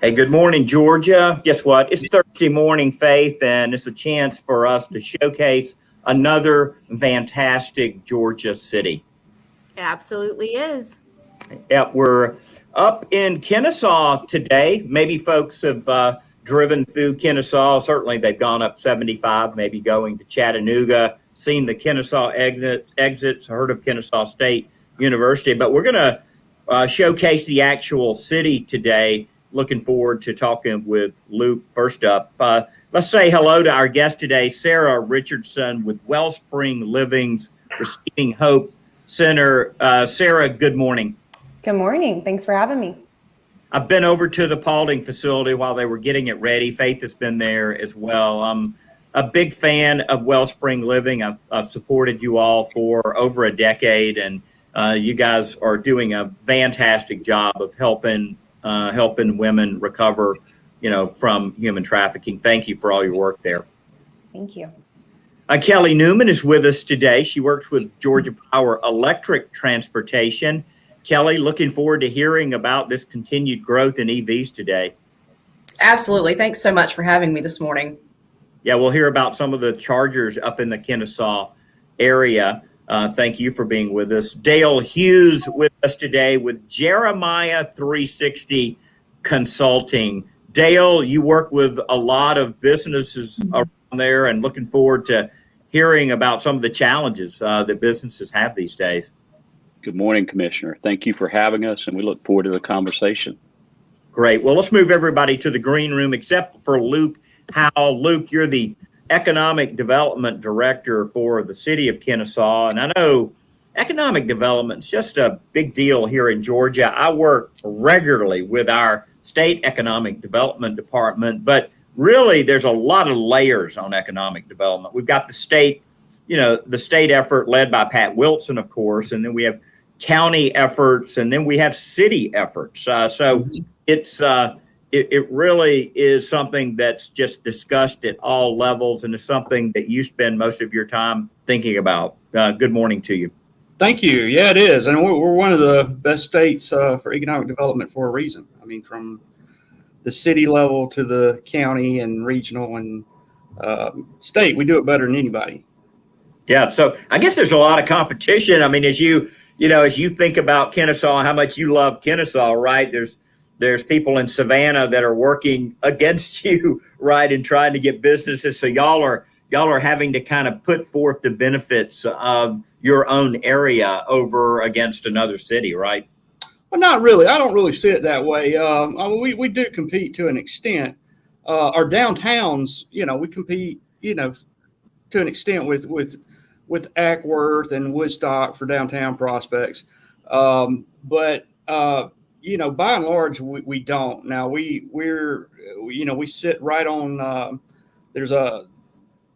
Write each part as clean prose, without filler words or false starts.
Hey, good morning, Georgia. Guess what? It's Thursday morning, Faith, and it's a chance for us to showcase another fantastic Georgia city. Absolutely is. Yep, we're up in Kennesaw today. Maybe folks have driven through Kennesaw. Certainly, they've gone up 75, maybe going to Chattanooga, seen the Kennesaw exits, heard of Kennesaw State University. But we're going to showcase the actual city today. Looking forward to talking with Luke. First up, let's say hello to our guest today, Sarah Richardson with Wellspring Living's Receiving Hope Center. Sarah, good morning. Good morning. Thanks for having me. I've been over to the Paulding facility while they were getting it ready. Faith has been there as well. I'm a big fan of Wellspring Living. I've supported you all for over a decade, and you guys are doing a fantastic job of helping women recover, from human trafficking. Thank you for all your work there. Thank you. Kelly Newman is with us today. She works with Georgia Power Electric Transportation. Kelly, looking forward to hearing about this continued growth in EVs today. Absolutely. Thanks so much for having me this morning. Yeah, we'll hear about some of the chargers up in the Kennesaw area. Thank you for being with us. Dale Hughes with us today with Jeremiah 360 Consulting. Dale, you work with a lot of businesses around there, and looking forward to hearing about some of the challenges that businesses have these days. Good morning, Commissioner. Thank you for having us, and we look forward to the conversation. Great. Well, let's move everybody to the green room, except for Luke Howell. Luke, you're the Economic Development Director for the city of Kennesaw, and I know economic development is just a big deal here in Georgia. I work regularly with our state economic development department, but really there's a lot of layers on economic development. We've got the state effort led by Pat Wilson, of course, and then we have county efforts, and then we have city efforts. So it really is something that's just discussed at all levels, and it's something that you spend most of your time thinking about. Good morning to you. Thank you. Yeah, it is. And we're one of the best states for economic development for a reason. I mean, from the city level to the county and regional and state, we do it better than anybody. Yeah. So I guess there's a lot of competition. I mean, as you think about Kennesaw, how much you love Kennesaw, right? There's people in Savannah that are working against you, right, and trying to get businesses. So y'all are having to kind of put forth the benefits of your own area over against another city, right? Well, not really. I don't really see it that way. I mean, we do compete to an extent. Our downtowns, we compete, to an extent with Ackworth and Woodstock for downtown prospects. But by and large, we don't. Now we sit right on. There's a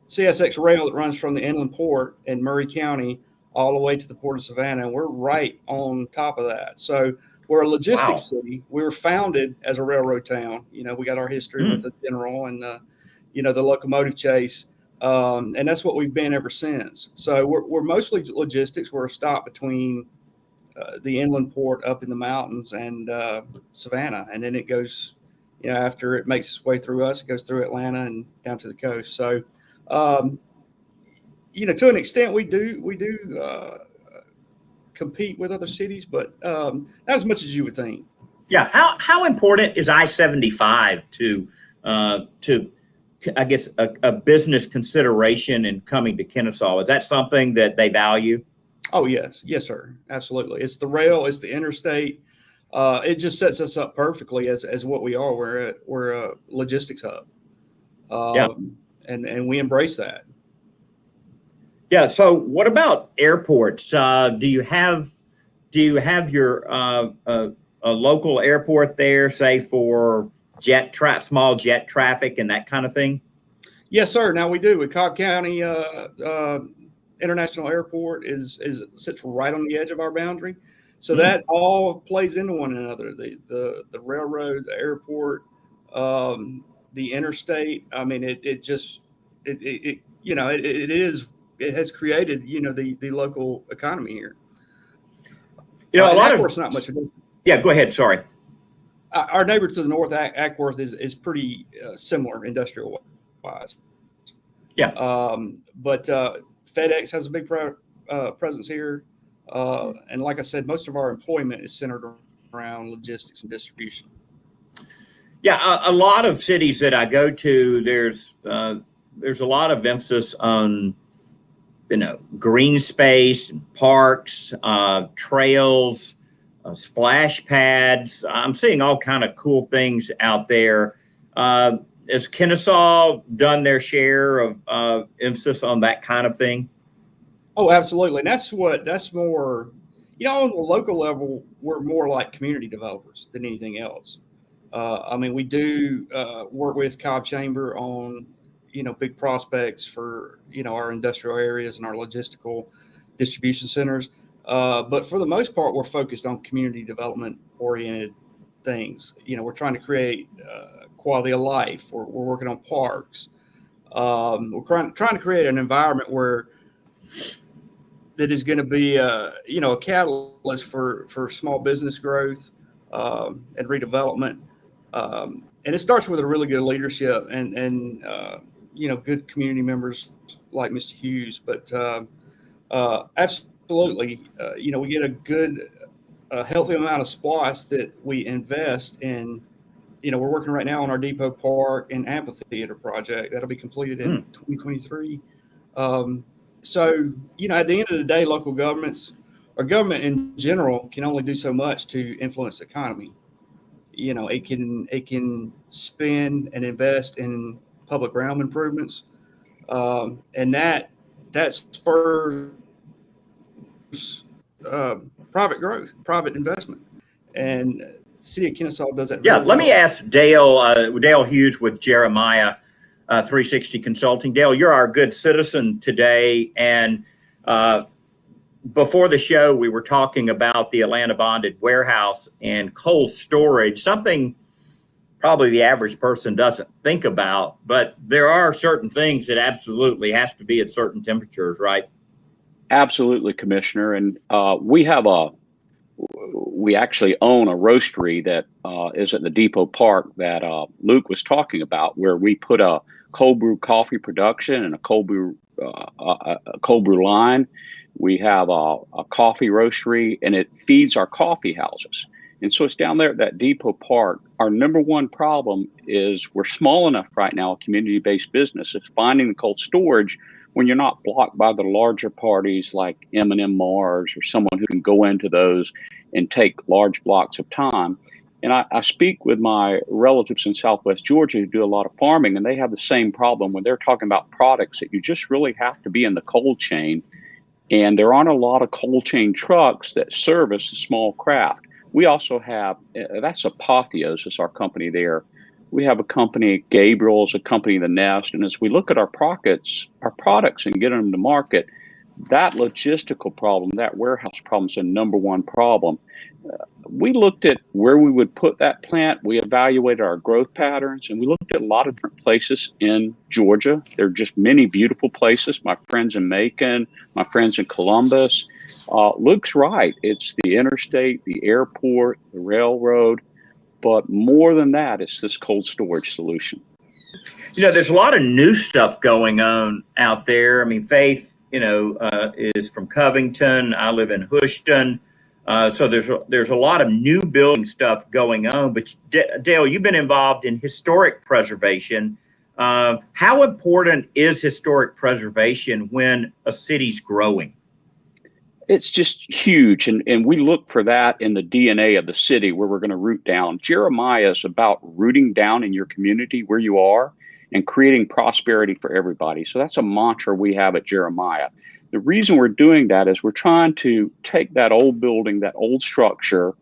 CSX rail that runs from the inland port in Murray County all the way to the port of Savannah, and we're right on top of that. So we're a logistics city. We were founded as a railroad town. We got our history with the general and the locomotive chase, and that's what we've been ever since. So we're mostly logistics. We're a stop between the inland port up in the mountains and Savannah, and then it goes. After it makes its way through us, it goes through Atlanta and down to the coast. So, to an extent, we do compete with other cities, but not as much as you would think. Yeah. How important is I-75 to I guess a business consideration in coming to Kennesaw? Is that something that they value? Oh, yes, sir, absolutely. It's the rail, it's the interstate. It just sets us up perfectly as what we are. We're a logistics hub, and we embrace that. Yeah. So, what about airports? Do you have your a local airport there, say for small jet traffic and that kind of thing? Yes, sir. Now we do. With Cobb County International Airport sits right on the edge of our boundary. So that all plays into one another. The railroad, the airport, the interstate. I mean, it has created the local economy here. A lot of course, not much of it. Yeah, go ahead. Sorry. our neighbor to the north, Ackworth, is pretty similar industrial wise. Yeah. But FedEx has a big presence here. And like I said, most of our employment is centered around logistics and distribution. Yeah, a lot of cities that I go to, there's a lot of emphasis on, green space, parks, trails, splash pads. I'm seeing all kind of cool things out there. Has Kennesaw done their share of emphasis on that kind of thing? Oh, absolutely. And that's more, on the local level, we're more like community developers than anything else. We do work with Cobb Chamber on, big prospects for, our industrial areas and our logistical distribution centers. But for the most part, we're focused on community development oriented things. We're trying to create quality of life. We're working on parks. We're trying to create an environment that is going to be a catalyst for small business growth and redevelopment. And it starts with a really good leadership and good community members like Mr. Hughes. But absolutely, we get a healthy amount of SPLOST that we invest in. We're working right now on our Depot Park and Amphitheater project that'll be completed in 2023. So, at the end of the day, local governments or government in general can only do so much to influence the economy. It can spend and invest in public realm improvements, and that spurs private growth, private investment, and the city of Kennesaw does that. Yeah, let me ask Dale Hughes with Jeremiah 360 Consulting. Dale, you're our good citizen today, and before the show, we were talking about the Atlanta bonded warehouse and cold storage, something probably the average person doesn't think about, but there are certain things that absolutely has to be at certain temperatures, right? Absolutely, Commissioner. And we actually own a roastery that is at the Depot Park that Luke was talking about, where we put a cold brew coffee production and a cold brew line. We have a coffee roastery, and it feeds our coffee houses. And so it's down there at that Depot Park. Our number one problem is we're small enough right now, a community-based business. It's finding the cold storage when you're not blocked by the larger parties like M&M Mars or someone who can go into those and take large blocks of time. And I speak with my relatives in Southwest Georgia who do a lot of farming, and they have the same problem when they're talking about products that you just really have to be in the cold chain. And there aren't a lot of cold chain trucks that service the small craft. We also have, that's Apotheos is our company there. We have a company, Gabriel's, a company, The Nest. And as we look at our products and get them to market, that logistical problem, that warehouse problem is a number one problem. We looked at where we would put that plant. We evaluated our growth patterns, and we looked at a lot of different places in Georgia. There are just many beautiful places. My friends in Macon, my friends in Columbus. Luke's right. It's the interstate, the airport, the railroad. But more than that, it's this cold storage solution. There's a lot of new stuff going on out there. I mean, Faith, is from Covington. I live in Houston. So there's a lot of new building stuff going on. But Dale, you've been involved in historic preservation. How important is historic preservation when a city's growing? It's just huge. And we look for that in the DNA of the city where we're going to root down. Jeremiah is about rooting down in your community where you are and creating prosperity for everybody. So that's a mantra we have at Jeremiah. The reason we're doing that is we're trying to take that old building, that old structure,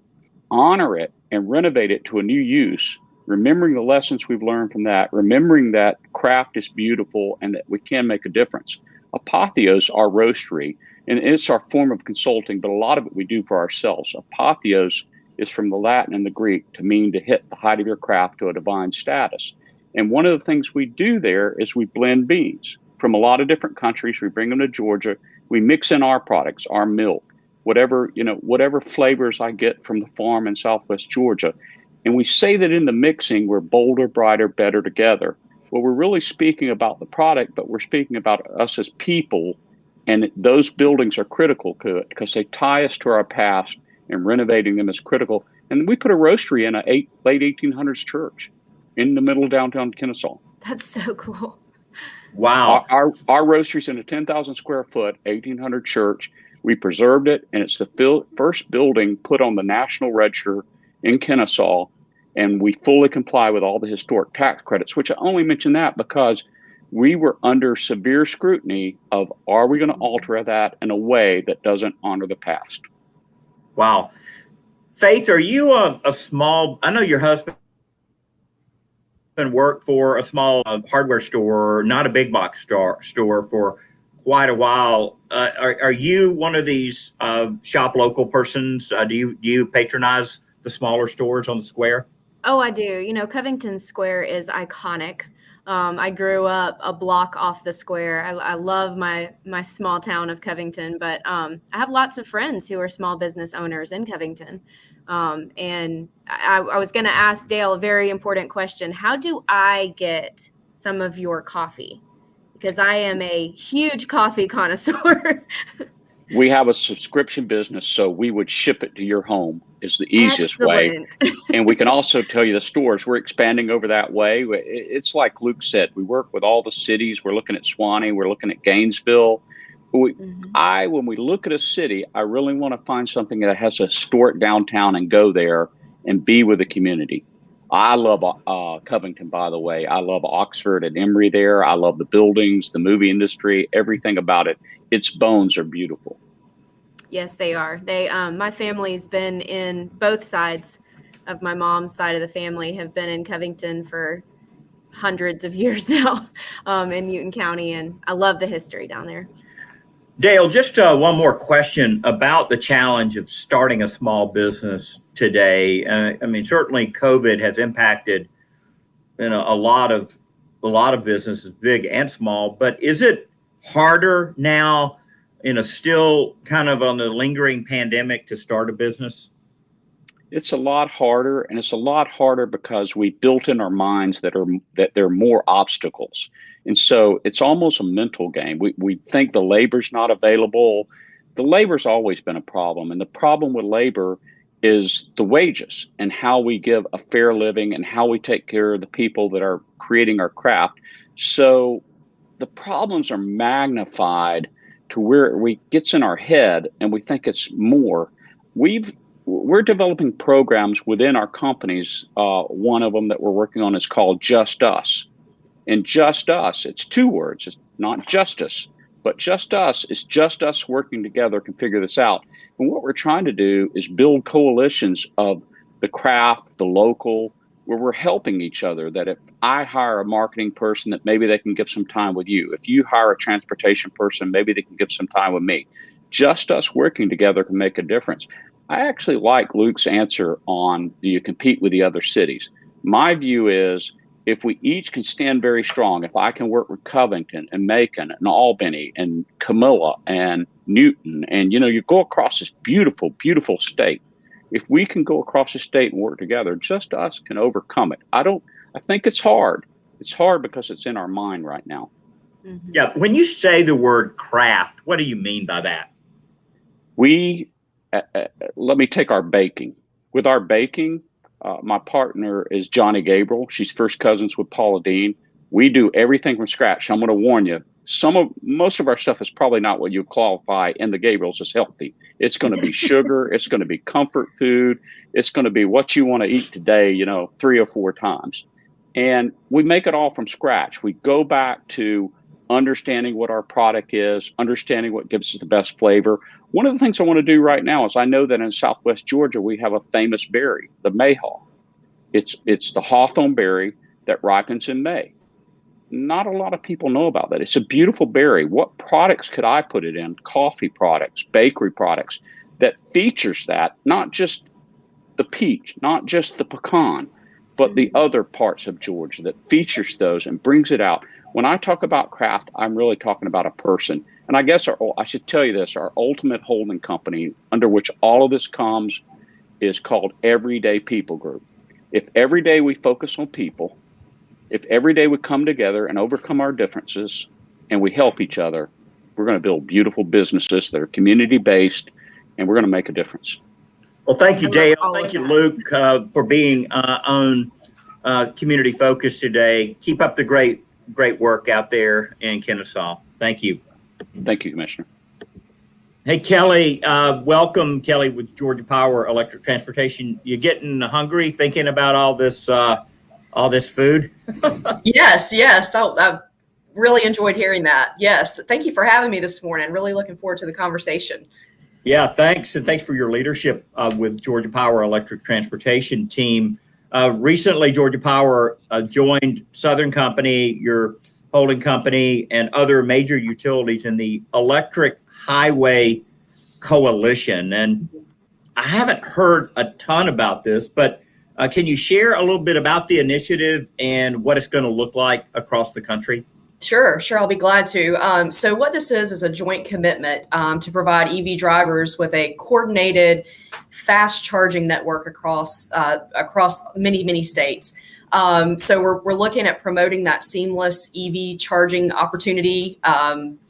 honor it, and renovate it to a new use, remembering the lessons we've learned from that, remembering that craft is beautiful and that we can make a difference. Apotheos, our roastery, and it's our form of consulting, but a lot of it we do for ourselves. Apotheos is from the Latin and the Greek to mean to hit the height of your craft to a divine status. And one of the things we do there is we blend beans from a lot of different countries. We bring them to Georgia. We mix in our products, our milk, whatever flavors I get from the farm in Southwest Georgia. And we say that in the mixing, we're bolder, brighter, better together. Well, we're really speaking about the product, but we're speaking about us as people. And those buildings are critical to it because they tie us to our past, and renovating them is critical. And we put a roastery in a late 1800s church in the middle of downtown Kennesaw. That's so cool. Wow. Our roastery's in a 10,000 square foot, 1800 church. We preserved it, and it's the first building put on the National Register in Kennesaw, and we fully comply with all the historic tax credits, which I only mention that because we were under severe scrutiny of, are we going to alter that in a way that doesn't honor the past? Wow. Faith, are you a small, I know your husband worked for a small hardware store, not a big box store for quite a while. Are you one of these shop local persons? Do you patronize the smaller stores on the square? Oh, I do. You know, Covington Square is iconic. I grew up a block off the square. I love my small town of Covington, but I have lots of friends who are small business owners in Covington. And I was going to ask Dale a very important question. How do I get some of your coffee? Because I am a huge coffee connoisseur. We have a subscription business, so we would ship it to your home is the easiest way. And we can also tell you the stores. We're expanding over that way. It's like Luke said, we work with all the cities. We're looking at Swanee. We're looking at Gainesville. When we look at a city, I really want to find something that has a historic downtown and go there and be with the community. I love Covington, by the way. I love Oxford and Emory there. I love the buildings, the movie industry, everything about it. Its bones are beautiful. Yes, they are. My family's been in both sides of my mom's side of the family have been in Covington for hundreds of years now, in Newton County, and I love the history down there. Dale, just one more question about the challenge of starting a small business today. I mean, certainly COVID has impacted, a lot of businesses, big and small. But is it harder now in a still kind of on the lingering pandemic to start a business? It's a lot harder, and it's a lot harder because we built in our minds that there are more obstacles. And so it's almost a mental game. We think the labor's not available. The labor's always been a problem. And the problem with labor is the wages and how we give a fair living and how we take care of the people that are creating our craft. So the problems are magnified to where it gets in our head and we think it's more. We're developing programs within our companies. One of them that we're working on is called Just Us. And Just Us, it's two words. It's not justice, but Just Us is just us working together can figure this out. And what we're trying to do is build coalitions of the craft, the local, where we're helping each other. That if I hire a marketing person, that maybe they can give some time with you. If you hire a transportation person, maybe they can give some time with me. Just us working together can make a difference. I actually like Luke's answer on, do you compete with the other cities? My view is, if we each can stand very strong, if I can work with Covington and Macon and Albany and Camilla and Newton, and you go across this beautiful, beautiful state. If we can go across the state and work together, just us can overcome it. I think it's hard. It's hard because it's in our mind right now. Mm-hmm. Yeah. When you say the word craft, what do you mean by that? Let me take our baking. With our baking, my partner is Johnny Gabriel. She's first cousins with Paula Dean. We do everything from scratch. I'm going to warn you, most of our stuff is probably not what you qualify in the Gabriels as healthy. It's going to be sugar. It's going to be comfort food. It's going to be what you want to eat today, 3 or 4 times. And we make it all from scratch. We go back to understanding what our product is, understanding what gives us the best flavor. One of the things I want to do right now is I know that in Southwest Georgia, we have a famous berry, the mayhaw. It's the hawthorn berry that ripens in May. Not a lot of people know about that. It's a beautiful berry. What products could I put it in? Coffee products, bakery products that features that, not just the peach, not just the pecan, but the other parts of Georgia that features those and brings it out. When I talk about craft, I'm really talking about a person. And I guess I should tell you this, our ultimate holding company under which all of this comes is called Everyday People Group. If every day we focus on people, if every day we come together and overcome our differences and we help each other, we're going to build beautiful businesses that are community-based, and we're going to make a difference. Well, thank you, I love Dale. all Thank of you, that. Luke, for being on Community Focus today. Keep up the great work out there in Kennesaw. Thank you. Thank you, Commissioner. Hey, Kelly, welcome, Kelly, with Georgia Power Electric Transportation. You getting hungry thinking about all this food? Yes, I really enjoyed hearing that. Yes, thank you for having me this morning. Really looking forward to the conversation. Yeah, thanks. And thanks for your leadership with Georgia Power Electric Transportation team. Recently, Georgia Power joined Southern Company, your holding company, and other major utilities in the Electric Highway Coalition. And I haven't heard a ton about this, but can you share a little bit about the initiative and what it's going to look like across the country? Sure, I'll be glad to. So what this is a joint commitment to provide EV drivers with a coordinated fast charging network across many states. So we're looking at promoting that seamless EV charging opportunity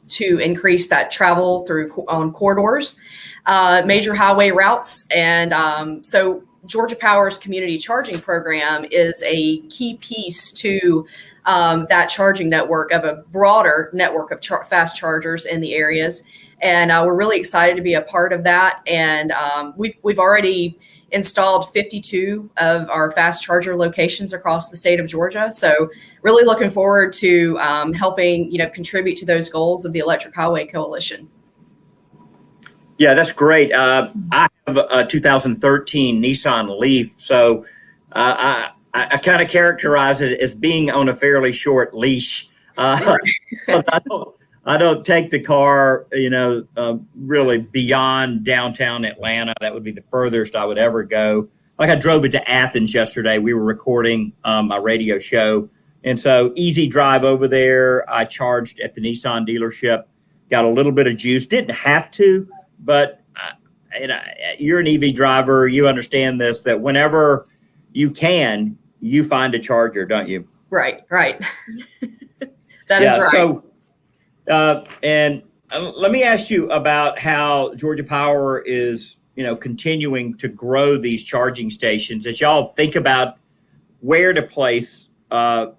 to increase that travel on corridors, major highway routes, and so Georgia Power's community charging program is a key piece to that charging network of a broader network of fast chargers in the areas. And we're really excited to be a part of that. And we've already installed 52 of our fast charger locations across the state of Georgia. So really looking forward to helping, contribute to those goals of the Electric Highway Coalition. Yeah, that's great. I have a 2013 Nissan Leaf, so I kind of characterize it as being on a fairly short leash. I don't take the car, really beyond downtown Atlanta. That would be the furthest I would ever go. Like I drove it to Athens yesterday. We were recording my radio show, and so easy drive over there. I charged at the Nissan dealership, got a little bit of juice. Didn't have to. But you're an EV driver. You understand this, that whenever you can, you find a charger, don't you? Right. That is right. So, and let me ask you about how Georgia Power is, continuing to grow these charging stations. As y'all think about where to place a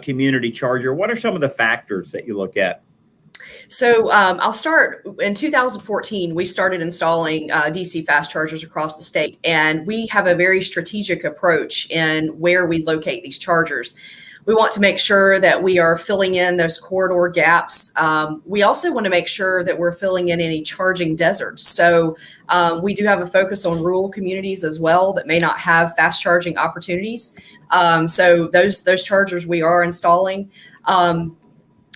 community charger, what are some of the factors that you look at? So I'll start. In 2014, we started installing DC fast chargers across the state, and we have a very strategic approach in where we locate these chargers. We want to make sure that we are filling in those corridor gaps. We also want to make sure that we're filling in any charging deserts. So we do have a focus on rural communities as well that may not have fast charging opportunities. So those chargers we are installing.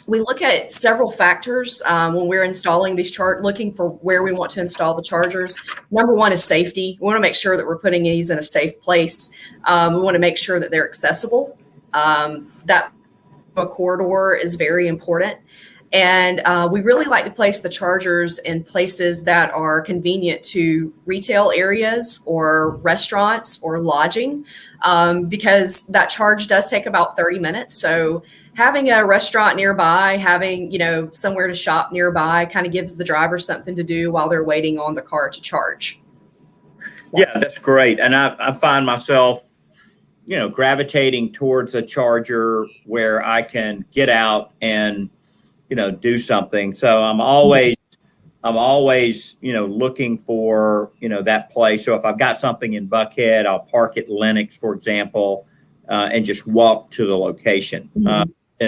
We look at several factors when we're installing these looking for where we want to install the chargers. Number one is safety. We want to make sure that we're putting these in a safe place. We want to make sure that they're accessible. That a corridor is very important. And we really like to place the chargers in places that are convenient to retail areas or restaurants or lodging, because that charge does take about 30 minutes. So having a restaurant nearby, having, somewhere to shop nearby kind of gives the driver something to do while they're waiting on the car to charge. Yeah, that's great. And I find myself, gravitating towards a charger where I can get out and, do something. So I'm always, looking for, that place. So if I've got something in Buckhead, I'll park at Lenox, for example, and just walk to the location.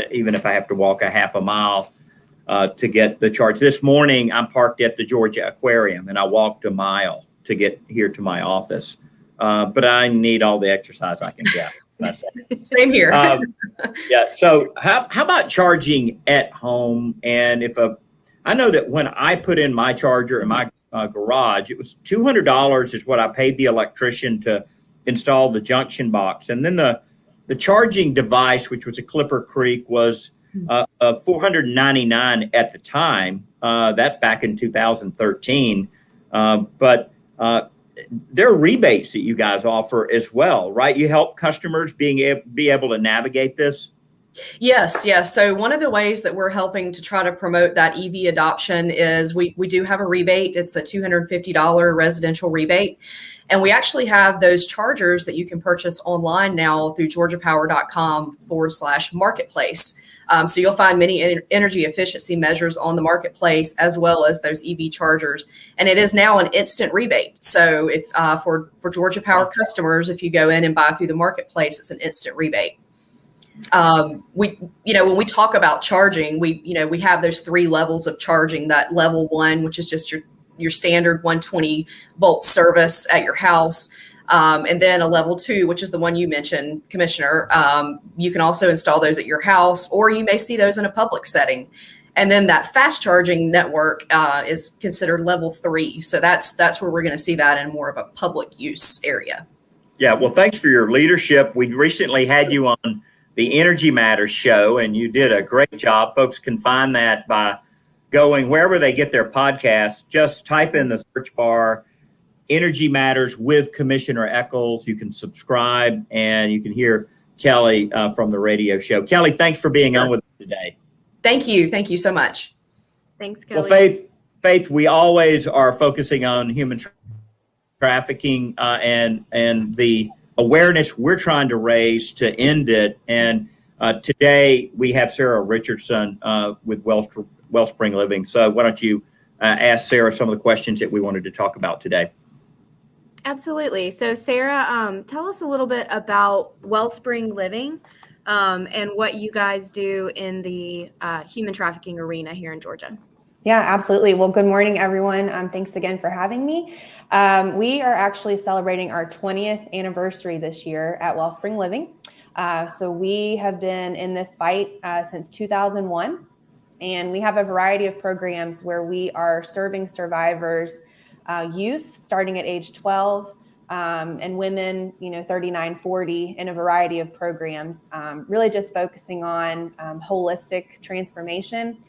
Even if I have to walk a half a mile to get the charge. This morning, I'm parked at the Georgia Aquarium, and I walked a mile to get here to my office. But I need all the exercise I can get. Same here. Yeah. So how about charging at home? And I know that when I put in my charger in my garage, it was $200 is what I paid the electrician to install the junction box. And then the charging device, which was a Clipper Creek, was $499 at the time. That's back in 2013. But there are rebates that you guys offer as well, right? You help customers be able to navigate this. Yes, yes. So one of the ways that we're helping to try to promote that EV adoption is we do have a rebate. It's a $250 residential rebate. And we actually have those chargers that you can purchase online now through georgiapower.com/marketplace. So you'll find many energy efficiency measures on the marketplace, as well as those EV chargers. And it is now an instant rebate. So if for Georgia Power customers, if you go in and buy through the marketplace, it's an instant rebate. When we talk about charging, we have those 3 levels of charging. That level 1, which is just your standard 120 volt service at your house. And then a level 2, which is the one you mentioned, Commissioner. You can also install those at your house, or you may see those in a public setting. And then that fast charging network is considered level 3. So that's where we're going to see that in more of a public use area. Yeah, well, thanks for your leadership. We recently had you on the Energy Matters show, and you did a great job. Folks can find that by going wherever they get their podcasts. Just type in the search bar, Energy Matters with Commissioner Eccles. You can subscribe, and you can hear Kelly from the radio show. Kelly, thanks for being on with us today. Thank you. Thank you so much. Thanks, Kelly. Well, Faith, we always are focusing on human trafficking and the awareness we're trying to raise to end it. And today we have Sarah Richardson with Wellspring Living. So why don't you ask Sarah some of the questions that we wanted to talk about today? Absolutely. So Sarah, tell us a little bit about Wellspring Living and what you guys do in the human trafficking arena here in Georgia. Yeah, absolutely. Well, good morning, everyone. Thanks again for having me. We are actually celebrating our 20th anniversary this year at Wellspring Living. So we have been in this fight since 2001, and we have a variety of programs where we are serving survivors, youth starting at age 12, and women, 39, 40, in a variety of programs, really just focusing on holistic transformation.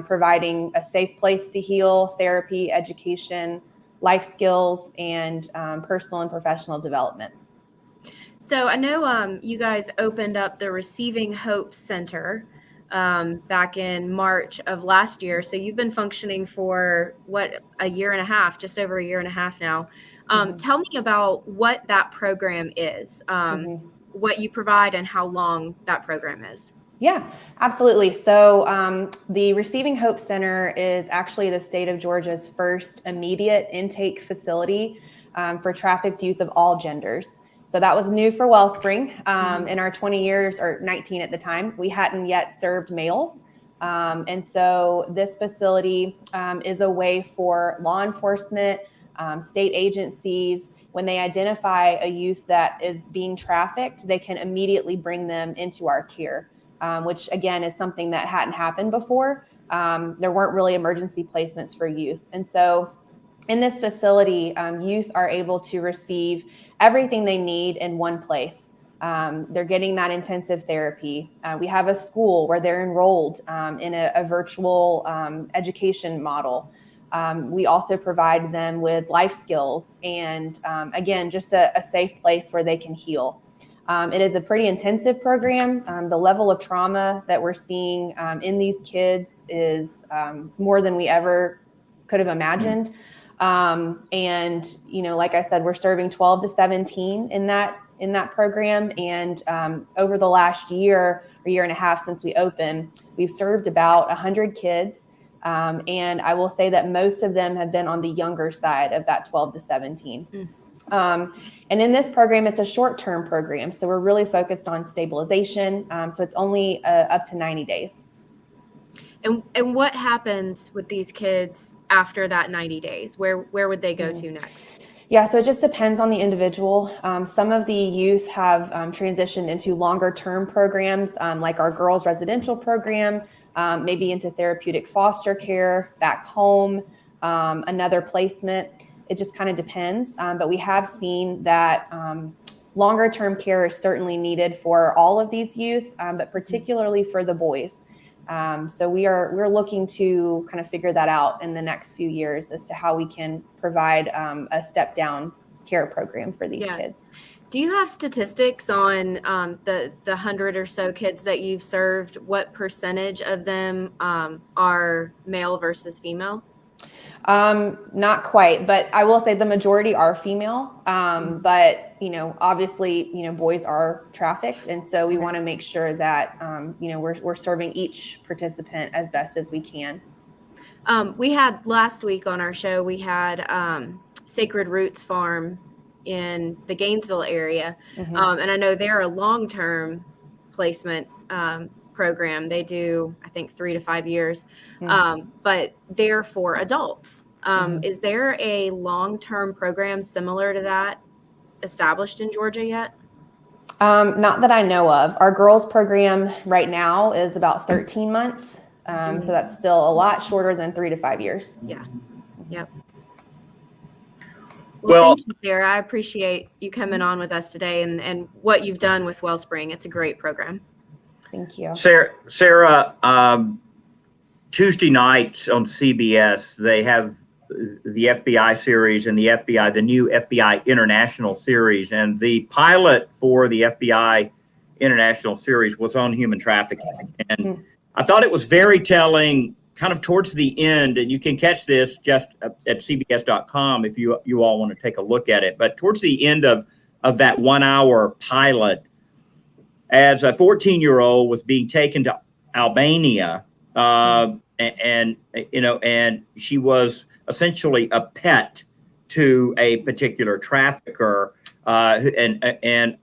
Providing a safe place to heal, therapy, education, life skills, and personal and professional development. So I know you guys opened up the Receiving Hope Center back in March of last year. So you've been functioning for a year and a half, just over a year and a half now. Tell me about what that program is, what you provide, and how long that program is. Yeah, absolutely. So the Receiving Hope Center is actually the state of Georgia's first immediate intake facility for trafficked youth of all genders. So that was new for Wellspring. In our 20 years, or 19 at the time, we hadn't yet served males. And so this facility is a way for law enforcement, state agencies, when they identify a youth that is being trafficked, they can immediately bring them into our care. Which again is something that hadn't happened before. There weren't really emergency placements for youth. And so in this facility, youth are able to receive everything they need in one place. They're getting that intensive therapy. We have a school where they're enrolled in a virtual education model. We also provide them with life skills and again, just a safe place where they can heal. It is a pretty intensive program. The level of trauma that we're seeing in these kids is more than we ever could have imagined. And, like I said, we're serving 12 to 17 in that program. And over the last year or year and a half since we opened, we've served about 100 kids. And I will say that most of them have been on the younger side of that 12 to 17. And in this program, it's a short-term program. So we're really focused on stabilization. So it's only up to 90 days. And what happens with these kids after that 90 days? Where would they go to next? Yeah, so it just depends on the individual. Some of the youth have transitioned into longer-term programs, like our girls' residential program, maybe into therapeutic foster care, back home, another placement. It just kind of depends. But we have seen that longer term care is certainly needed for all of these youth, but particularly for the boys. So we're looking to kind of figure that out in the next few years as to how we can provide a step down care program for these kids. Do you have statistics on the 100 or so kids that you've served? What percentage of them are male versus female? Not quite, but I will say the majority are female. But obviously, boys are trafficked, and so we want to make sure that we're serving each participant as best as we can. We had last week on our show, we had Sacred Roots Farm in the Gainesville area. And I know they're a long-term placement program. They do, I think, 3 to 5 years, but they're for adults. Is there a long-term program similar to that established in Georgia yet? Not that I know of. Our girls program right now is about 13 months. So that's still a lot shorter than 3 to 5 years. Yeah. Yep. Well, thank you, Sarah. I appreciate you coming on with us today and what you've done with Wellspring. It's a great program. Thank you. Sarah, Tuesday nights on CBS, they have the FBI series and the new FBI International series. And the pilot for the FBI International series was on human trafficking. And I thought it was very telling kind of towards the end, and you can catch this just at cbs.com if you all want to take a look at it. But towards the end of that 1 hour pilot, as a 14-year-old was being taken to Albania, and she was essentially a pet to a particular trafficker, and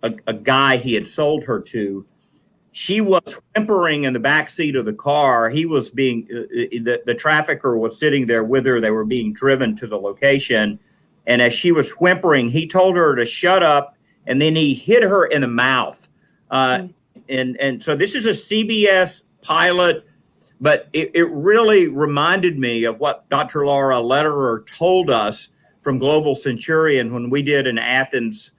a guy he had sold her to. She was whimpering in the back seat of the car. He was being, the trafficker was sitting there with her. They were being driven to the location. And as she was whimpering, he told her to shut up, and then he hit her in the mouth. And so this is a CBS pilot, but it really reminded me of what Dr. Laura Lederer told us from Global Centurion when we did an Athens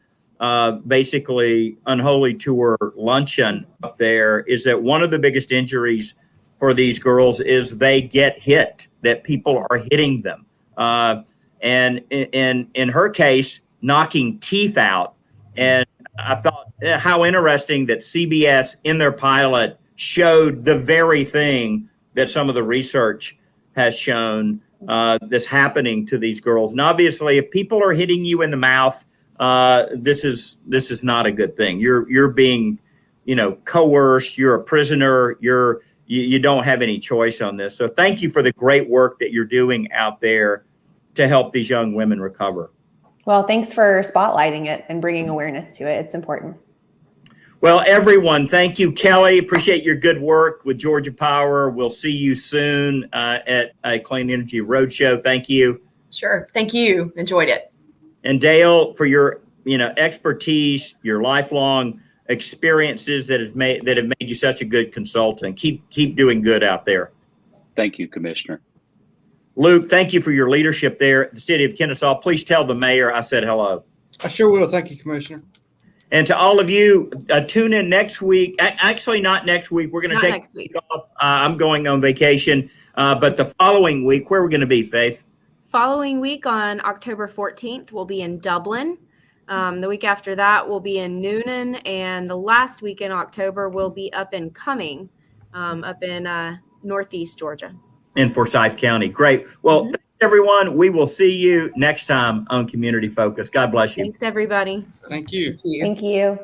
basically unholy tour luncheon up there, is that one of the biggest injuries for these girls is they get hit, that people are hitting them. And in her case, knocking teeth out. And I thought how interesting that CBS in their pilot showed the very thing that some of the research has shown that's happening to these girls. And obviously, if people are hitting you in the mouth, this is not a good thing. You're being, coerced. You're a prisoner. You don't have any choice on this. So thank you for the great work that you're doing out there to help these young women recover. Well, thanks for spotlighting it and bringing awareness to it. It's important. Well, everyone, thank you, Kelly. Appreciate your good work with Georgia Power. We'll see you soon at a Clean Energy Roadshow. Thank you. Sure. Thank you. Enjoyed it. And Dale, for your expertise, your lifelong experiences that have made you such a good consultant. Keep doing good out there. Thank you, Commissioner. Luke, thank you for your leadership there at the city of Kennesaw. Please tell the mayor I said hello. I sure will. Thank you, Commissioner. And to all of you, tune in next week. Actually, not next week. We're going to take next week off. I'm going on vacation. But the following week, where are we going to be, Faith? Following week on October 14th, we'll be in Dublin. The week after that, we'll be in Noonan. And the last week in October, we'll be up in Cumming, up in Northeast Georgia. In Forsyth County. Great. Well, thanks, everyone. We will see you next time on Community Focus. God bless you. Thanks, everybody. Thank you. Thank you. Thank you.